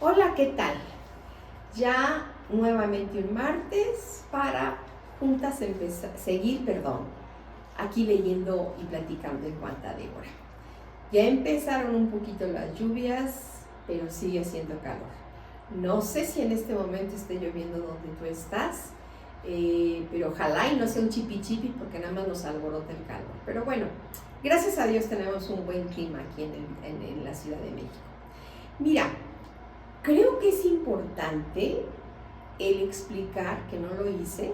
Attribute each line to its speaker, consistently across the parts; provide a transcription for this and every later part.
Speaker 1: Hola, ¿qué tal? Ya nuevamente un martes para juntas seguir aquí leyendo y platicando en cuanto a Débora. Ya empezaron un poquito las lluvias, pero sigue haciendo calor. No sé si en este momento esté lloviendo donde tú estás, pero ojalá y no sea un chipi chipi porque nada más nos alborota el calor. Pero bueno, gracias a Dios tenemos un buen clima aquí en la Ciudad de México. Mira, creo que es importante el explicar, que no lo hice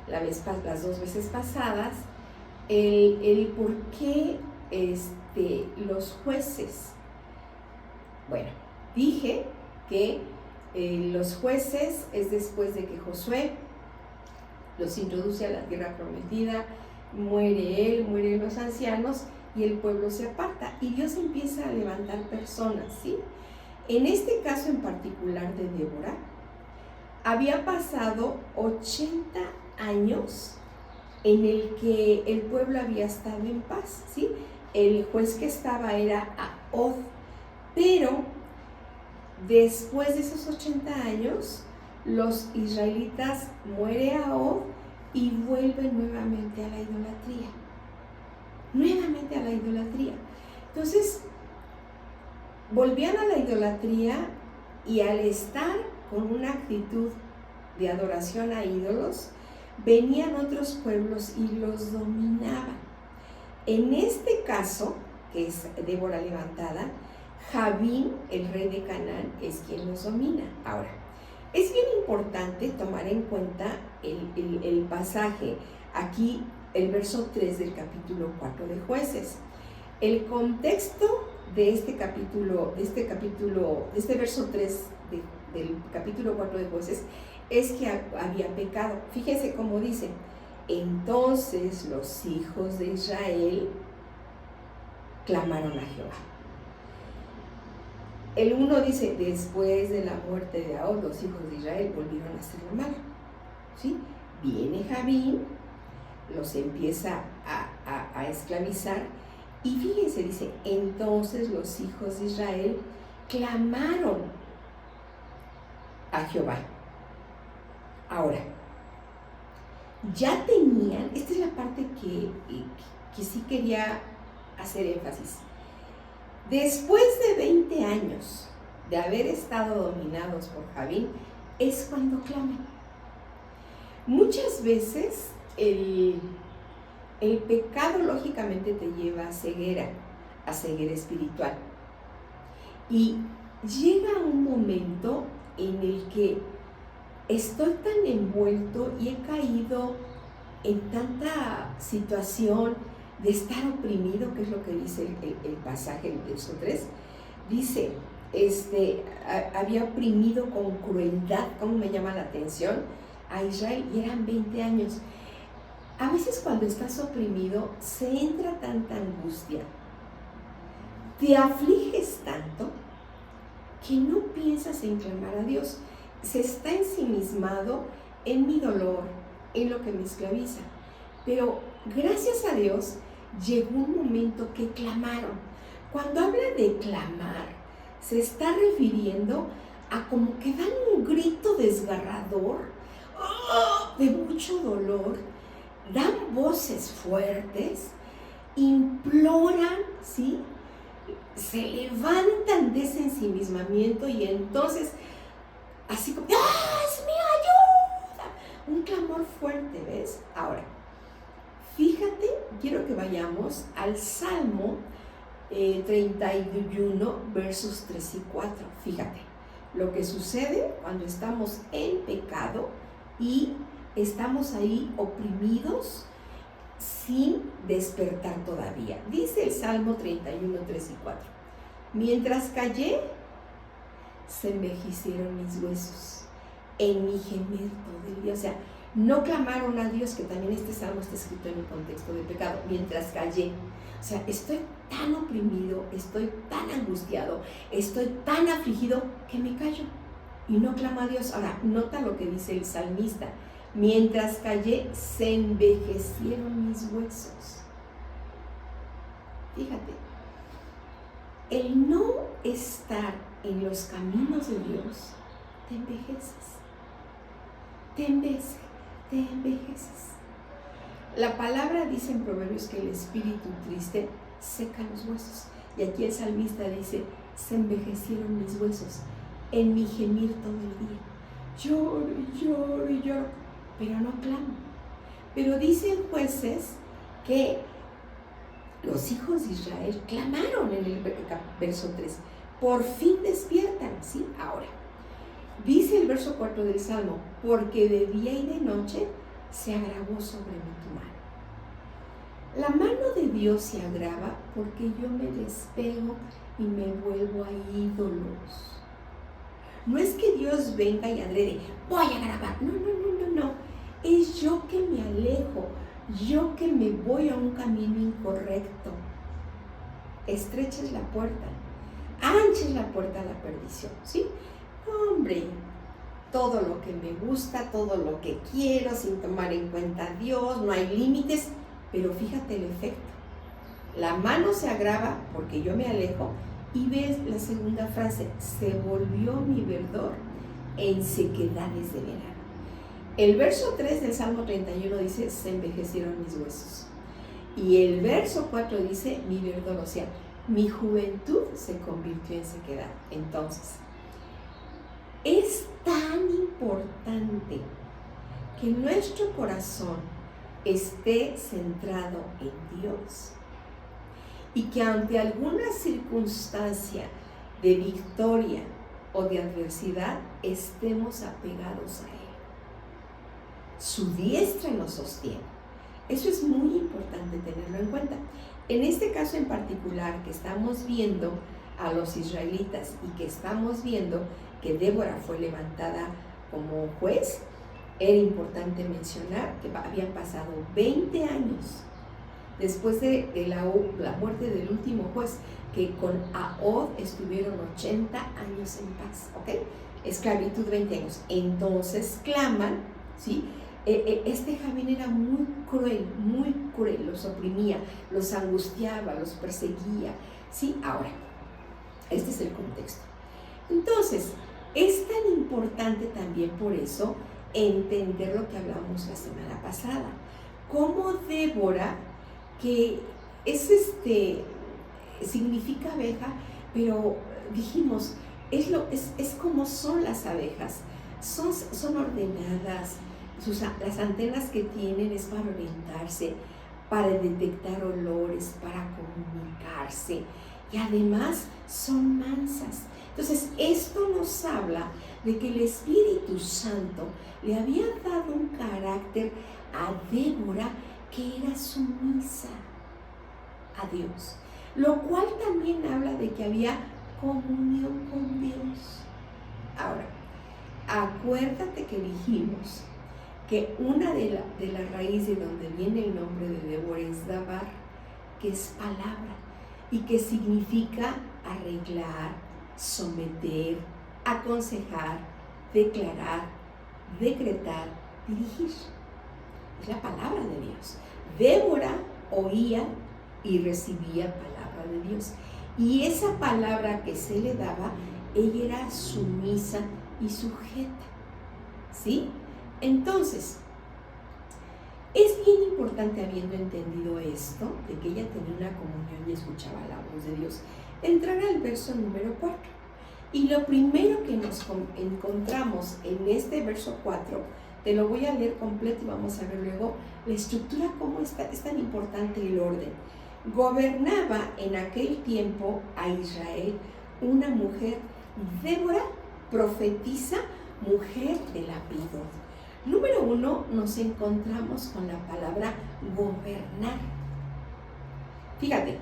Speaker 1: las dos veces pasadas, el por qué los jueces. Bueno, dije que los jueces es después de que Josué los introduce a la tierra prometida, muere él, mueren los ancianos y el pueblo se aparta y Dios empieza a levantar personas, ¿sí? En este caso en particular de Débora, había pasado 80 años en el que el pueblo había estado en paz, ¿sí? El juez que estaba era Ahod, pero después de esos 80 años, los israelitas muere Ahod y vuelven nuevamente a la idolatría. Nuevamente a la idolatría. Entonces, volvían a la idolatría y al estar con una actitud de adoración a ídolos, venían otros pueblos y los dominaban. En este caso, que es Débora levantada, Javín, el rey de Canaán, es quien los domina. Ahora, es bien importante tomar en cuenta el pasaje, aquí el verso 3 del capítulo 4 de Jueces. El contexto de este verso 3 del capítulo 4 de Jueces es que había pecado. Fíjense cómo dice: entonces los hijos de Israel clamaron a Jehová. El 1 dice: después de la muerte de Ahod, los hijos de Israel volvieron a hacer lo malo, ¿sí? Viene Javín, los empieza a esclavizar, y fíjense, dice: entonces los hijos de Israel clamaron a Jehová. Ahora, ya tenían, esta es la parte que sí quería hacer énfasis. Después de 20 años de haber estado dominados por Javín, es cuando claman. Muchas veces el pecado lógicamente te lleva a ceguera espiritual. Y llega un momento en el que estoy tan envuelto y he caído en tanta situación de estar oprimido, que es lo que dice el pasaje, el verso 3. Dice, había oprimido con crueldad, como me llama la atención, a Israel, y eran 20 años. A veces cuando estás oprimido, se entra tanta angustia, te afliges tanto, que no piensas en clamar a Dios. Se está ensimismado en mi dolor, en lo que me esclaviza. Pero gracias a Dios llegó un momento que clamaron. Cuando habla de clamar, se está refiriendo a como que dan un grito desgarrador, de mucho dolor, dan voces fuertes, imploran, ¿sí? Se levantan de ese ensimismamiento y entonces así como, ¡Dios mío, ayuda! Un clamor fuerte, ¿ves? Ahora, fíjate, quiero que vayamos al Salmo 31, versos 3 y 4. Fíjate, lo que sucede cuando estamos en pecado y estamos ahí oprimidos sin despertar todavía. Dice el Salmo 31, 3 y 4. Mientras callé, se envejecieron mis huesos en mi gemir todo el día. O sea, no clamaron a Dios, que también este salmo está escrito en un contexto de pecado. Mientras callé, o sea, estoy tan oprimido, estoy tan angustiado, estoy tan afligido que me callo y no clamo a Dios. Ahora, nota lo que dice el salmista: mientras callé, se envejecieron mis huesos. Fíjate, el no estar en los caminos de Dios, te envejeces. Te envejeces. La palabra dice en Proverbios que el espíritu triste seca los huesos. Y aquí el salmista dice, se envejecieron mis huesos en mi gemir todo el día. Lloro y lloro y lloro, pero no clamo. Pero dicen Jueces que los hijos de Israel clamaron en el verso 3. Por fin despiertan, ¿sí? Ahora, dice el verso 4 del Salmo, porque de día y de noche se agravó sobre mí tu mano. La mano de Dios se agrava porque yo me despego y me vuelvo a ídolos. No es que Dios venga y adrede, voy a grabar. No. Es yo que me alejo, yo que me voy a un camino incorrecto. Estreches la puerta, anches la puerta a la perdición, ¿sí? Hombre, todo lo que me gusta, todo lo que quiero, sin tomar en cuenta a Dios, no hay límites, pero fíjate el efecto. La mano se agrava porque yo me alejo y ves la segunda frase, se volvió mi verdor en sequedades de verano. El verso 3 del Salmo 31 dice, se envejecieron mis huesos. Y el verso 4 dice, mi verdor, o sea, mi juventud se convirtió en sequedad. Entonces, es tan importante que nuestro corazón esté centrado en Dios y que ante alguna circunstancia de victoria o de adversidad estemos apegados a Él. Su diestra nos sostiene. Eso es muy importante tenerlo en cuenta. En este caso en particular que estamos viendo a los israelitas y que estamos viendo que Débora fue levantada como juez, era importante mencionar que habían pasado 20 años después de la muerte del último juez, que con Ahod estuvieron 80 años en paz, ¿ok? Esclavitud 20 años. Entonces claman, ¿sí? Este Jabín era muy cruel, los oprimía, los angustiaba, los perseguía, ¿sí? Ahora, este es el contexto. Entonces, es tan importante también por eso entender lo que hablamos la semana pasada. Cómo Débora, que es significa abeja, pero dijimos, es como son las abejas, son ordenadas, las antenas que tienen es para orientarse, para detectar olores, para comunicarse, y además son mansas. Entonces, esto nos habla de que el Espíritu Santo le había dado un carácter a Débora que era sumisa a Dios, lo cual también habla de que había comunión con Dios. Ahora, acuérdate que dijimos que una de la raíz de donde viene el nombre de Débora es Dabar, que es palabra, y que significa arreglar, someter, aconsejar, declarar, decretar, dirigir. Es la palabra de Dios. Débora oía y recibía palabra de Dios. Y esa palabra que se le daba, ella era sumisa y sujeta. ¿Sí? Entonces, es bien importante, habiendo entendido esto, de que ella tenía una comunión y escuchaba la voz de Dios, entrar al verso número 4. Y lo primero que nos encontramos en este verso 4, te lo voy a leer completo y vamos a ver luego la estructura, cómo es tan importante el orden. Gobernaba en aquel tiempo a Israel una mujer, Débora, profetisa, mujer de Lapido. Número 1, nos encontramos con la palabra gobernar. Fíjate,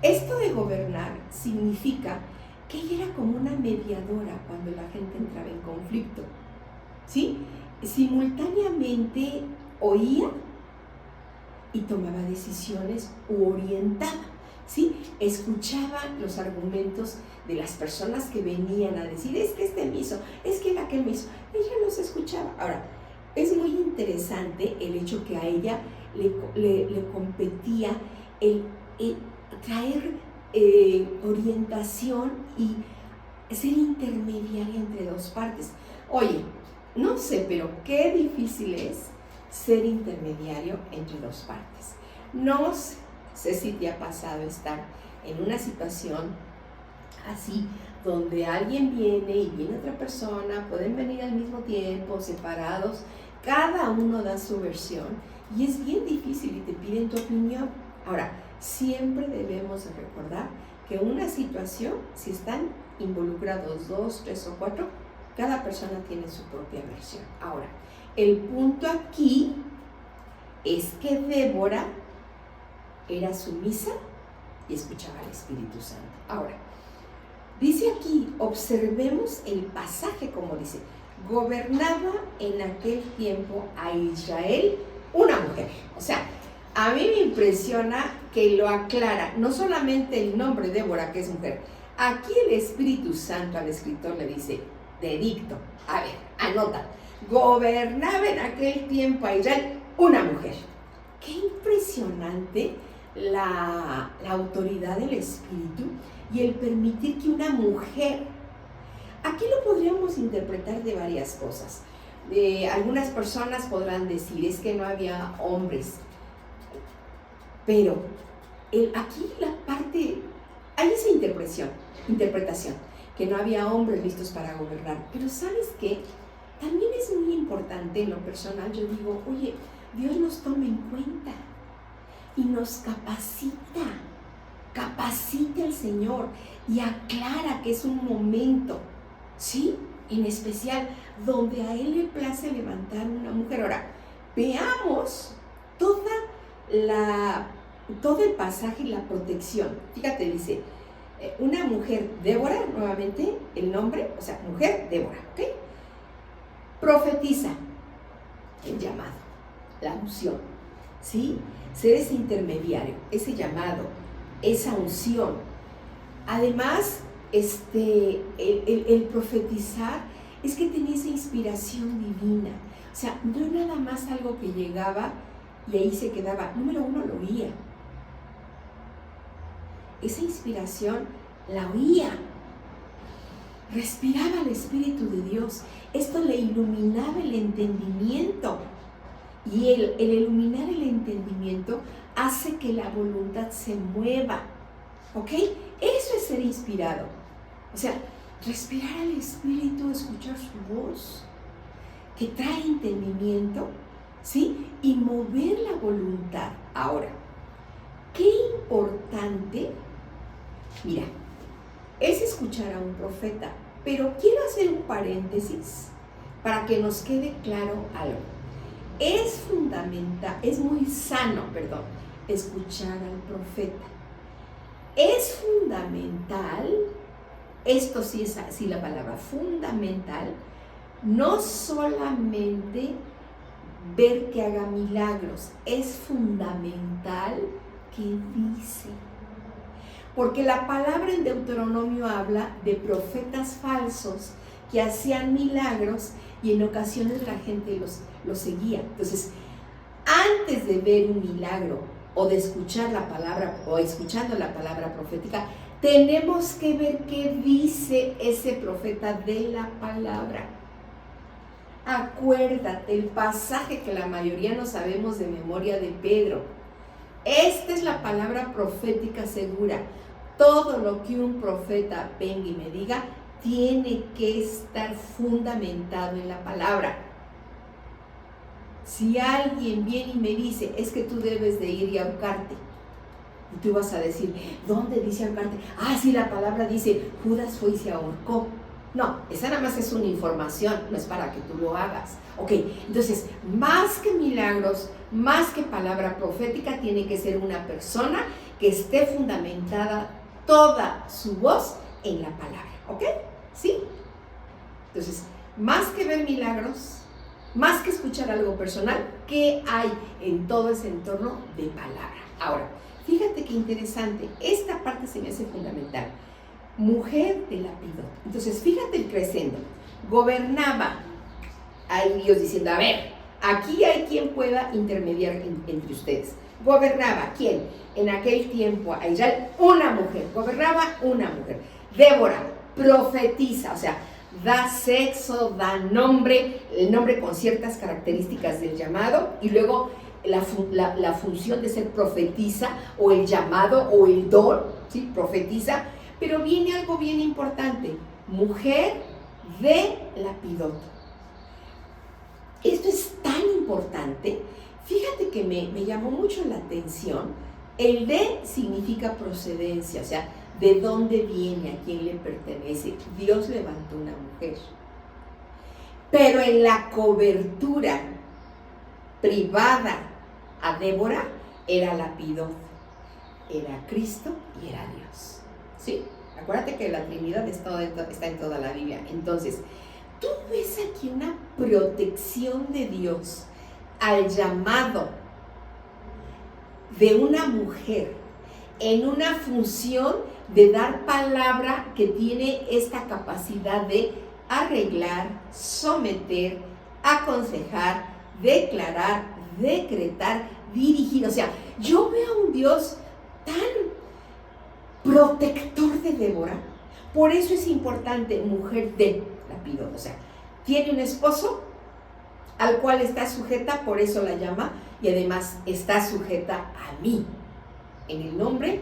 Speaker 1: esto de gobernar significa que ella era como una mediadora cuando la gente entraba en conflicto, ¿sí? Simultáneamente oía y tomaba decisiones u orientaba, ¿sí? Escuchaba los argumentos de las personas que venían a decir, es que este me hizo, es que aquel me hizo. Ella los escuchaba. Ahora, es muy interesante el hecho que a ella le competía el traer orientación y ser intermediaria entre dos partes. Oye, no sé, pero qué difícil es ser intermediario entre dos partes. No sé si te ha pasado estar en una situación así, donde alguien viene y viene otra persona, pueden venir al mismo tiempo, separados, cada uno da su versión y es bien difícil y te piden tu opinión. Ahora, siempre debemos recordar que una situación, si están involucrados 2, 3 o 4, cada persona tiene su propia versión. Ahora, el punto aquí es que Débora era sumisa y escuchaba al Espíritu Santo. Ahora, dice aquí, observemos el pasaje como dice, gobernaba en aquel tiempo a Israel una mujer. O sea, a mí me impresiona que lo aclara, no solamente el nombre Débora, que es mujer. Aquí el Espíritu Santo al escritor le dice, dedicto, a ver, anota, gobernaba en aquel tiempo a Israel una mujer. Qué impresionante la autoridad del Espíritu y el permitir que una mujer, aquí lo podríamos interpretar de varias cosas. Algunas personas podrán decir, es que no había hombres, pero aquí la parte, hay esa interpretación, que no había hombres listos para gobernar. Pero ¿sabes qué? También es muy importante en lo personal, yo digo, oye, Dios nos toma en cuenta y nos capacita al Señor y aclara que es un momento, ¿sí? En especial, donde a Él le place levantar una mujer. Ahora, veamos todo el pasaje y la protección. Fíjate, dice, una mujer, Débora, nuevamente el nombre, o sea, mujer, Débora, ¿ok? Profetiza, el llamado, la unción, ¿sí? Ser ese intermediario, ese llamado, esa unción. Además, el profetizar es que tenía esa inspiración divina. O sea, no nada más algo que llegaba y ahí se quedaba. Número uno, lo oía. Esa inspiración la oía. Respiraba el Espíritu de Dios. Esto le iluminaba el entendimiento. Y el iluminar el entendimiento hace que la voluntad se mueva. ¿Ok? Eso es ser inspirado. O sea, respirar al Espíritu, escuchar su voz, que trae entendimiento, ¿sí? Y mover la voluntad. Ahora, qué importante, mira, es escuchar a un profeta, pero quiero hacer un paréntesis para que nos quede claro algo. Es fundamental, es muy sano, escuchar al profeta. Es fundamental, esto sí es así la palabra, fundamental, no solamente ver que haga milagros, es fundamental que dice. Porque la palabra en Deuteronomio habla de profetas falsos que hacían milagros y en ocasiones la gente los seguía. Entonces, antes de ver un milagro o de escuchar la palabra o escuchando la palabra profética, tenemos que ver qué dice ese profeta de la palabra. Acuérdate el pasaje que la mayoría no sabemos de memoria de Pedro. Esta es la palabra profética segura. Todo lo que un profeta venga y me diga tiene que estar fundamentado en la palabra. Si alguien viene y me dice, es que tú debes de ir y ahorcarte, y tú vas a decir, ¿dónde dice ahorcarte? Ah, sí, la palabra dice, Judas fue y se ahorcó. No, esa nada más es una información, no es para que tú lo hagas. Ok, entonces, más que milagros, más que palabra profética, tiene que ser una persona que esté fundamentada toda su voz en la palabra. ¿Ok? ¿Sí? Entonces, más que ver milagros, más que escuchar algo personal, ¿qué hay en todo ese entorno de palabra? Ahora, fíjate qué interesante, esta parte se me hace fundamental. Mujer de Lapidot. Entonces, fíjate el crescendo. Gobernaba. Hay Dios diciendo, a ver, aquí hay quien pueda intermediar entre ustedes. ¿Gobernaba quién? En aquel tiempo a Israel una mujer, gobernaba una mujer. Débora profetiza, o sea, da sexo, da nombre, el nombre con ciertas características del llamado, y luego la función de ser profetiza, o el llamado, o el don, ¿sí? Profetiza, pero viene algo bien importante, mujer de Lapidot. Esto es tan importante, fíjate que me llamó mucho la atención. El de significa procedencia, o sea, de dónde viene, a quién le pertenece. Dios levantó una mujer. Pero en la cobertura privada a Débora era Lapidot, era Cristo y era Dios. ¿Sí? Acuérdate que la Trinidad está en toda la Biblia. Entonces, tú ves aquí una protección de Dios al llamado de una mujer en una función de dar palabra que tiene esta capacidad de arreglar, someter, aconsejar, declarar, decretar, dirigir. O sea, yo veo a un Dios tan protector de Débora. Por eso es importante, mujer de Lapidot. O sea, tiene un esposo al cual está sujeta, por eso la llama, y además está sujeta a mí, en el nombre,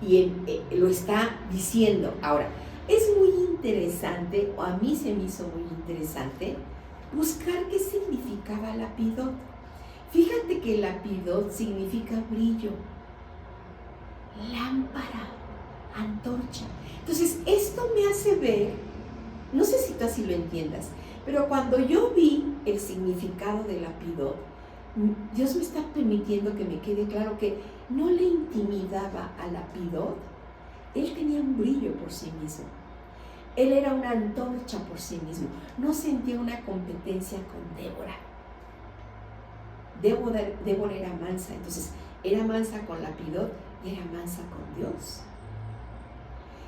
Speaker 1: y lo está diciendo. Ahora, es muy interesante, o a mí se me hizo muy interesante, buscar qué significaba Lapidot. Fíjate que Lapidot significa brillo, lámpara, antorcha. Entonces, esto me hace ver, no sé si tú así lo entiendas, pero cuando yo vi el significado de Lapidot, Dios me está permitiendo que me quede claro que no le intimidaba a Lapidot. Él tenía un brillo por sí mismo. Él era una antorcha por sí mismo. No sentía una competencia con Débora. Débora era mansa, entonces era mansa con Lapidot y era mansa con Dios.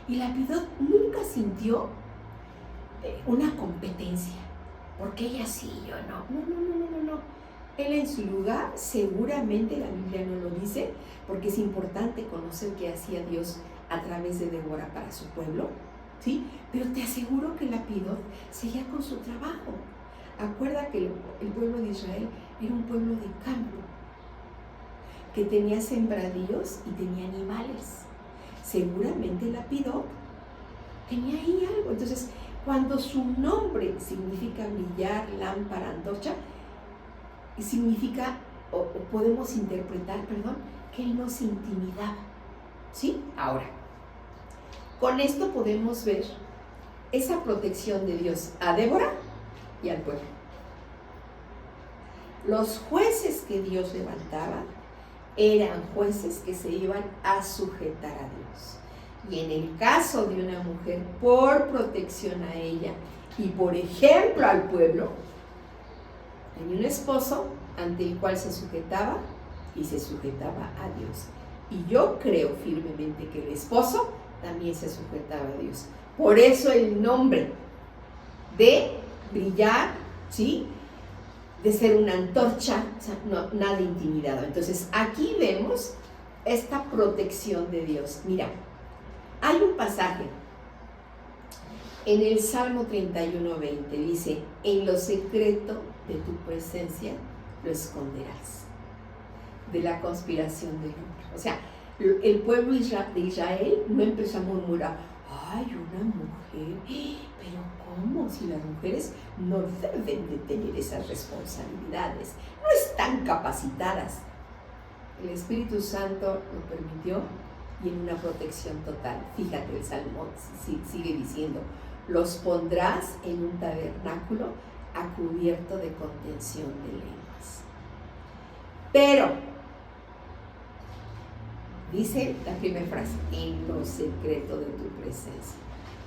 Speaker 1: Y Lapidot nunca sintió una competencia, porque ella sí, yo no. No. Él en su lugar, seguramente la Biblia no lo dice, porque es importante conocer qué hacía Dios a través de Débora para su pueblo, ¿sí? Pero te aseguro que Lapidot seguía con su trabajo. Acuerda que el pueblo de Israel era un pueblo de campo, que tenía sembradíos y tenía animales. Seguramente Lapidot tenía ahí algo. Entonces, cuando su nombre significa brillar, lámpara, antorcha, significa, o podemos interpretar, que él no se intimidaba. ¿Sí? Ahora, con esto podemos ver esa protección de Dios a Débora y al pueblo. Los jueces que Dios levantaba eran jueces que se iban a sujetar a Dios. Y en el caso de una mujer, por protección a ella y por ejemplo al pueblo, tenía un esposo ante el cual se sujetaba y se sujetaba a Dios. Y yo creo firmemente que el esposo también se sujetaba a Dios. Por eso el nombre de brillar, ¿sí?, de ser una antorcha, o sea, no, nada intimidado. Entonces aquí vemos esta protección de Dios. Mira, hay un pasaje en el Salmo 31:20, dice: en lo secreto de tu presencia lo esconderás de la conspiración del hombre. O sea, el pueblo de Israel no empezó a murmurar: ay, una mujer, pero ¿cómo? Si las mujeres no deben de tener esas responsabilidades, no están capacitadas. El Espíritu Santo lo permitió, y en una protección total. Fíjate, el Salmo sigue diciendo: los pondrás en un tabernáculo a cubierto de contención de lenguas. Pero, dice la primera frase: en lo secreto de tu presencia.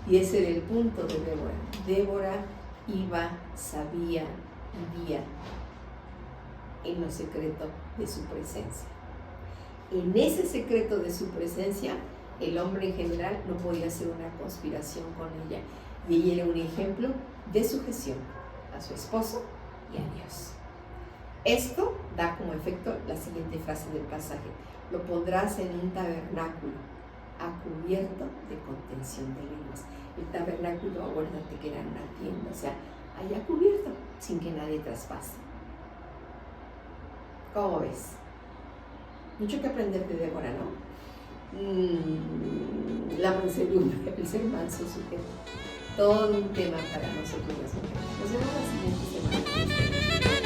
Speaker 1: Y ese era el punto de Débora. Débora iba, sabía, vivía en lo secreto de su presencia. En ese secreto de su presencia, el hombre en general no podía hacer una conspiración con ella. Y ella era un ejemplo de sujeción a su esposo y a Dios. Esto da como efecto la siguiente frase del pasaje: lo pondrás en un tabernáculo a cubierto de contención de lenguas. El tabernáculo, acuérdate que era una tienda, o sea, allá cubierto, sin que nadie traspase. ¿Cómo ves? Mucho que aprender de Débora, ¿no? La mansedumbre, el ser manso, sujeto. Todo un tema para nosotros las mujeres. Nos vemos la siguiente semana.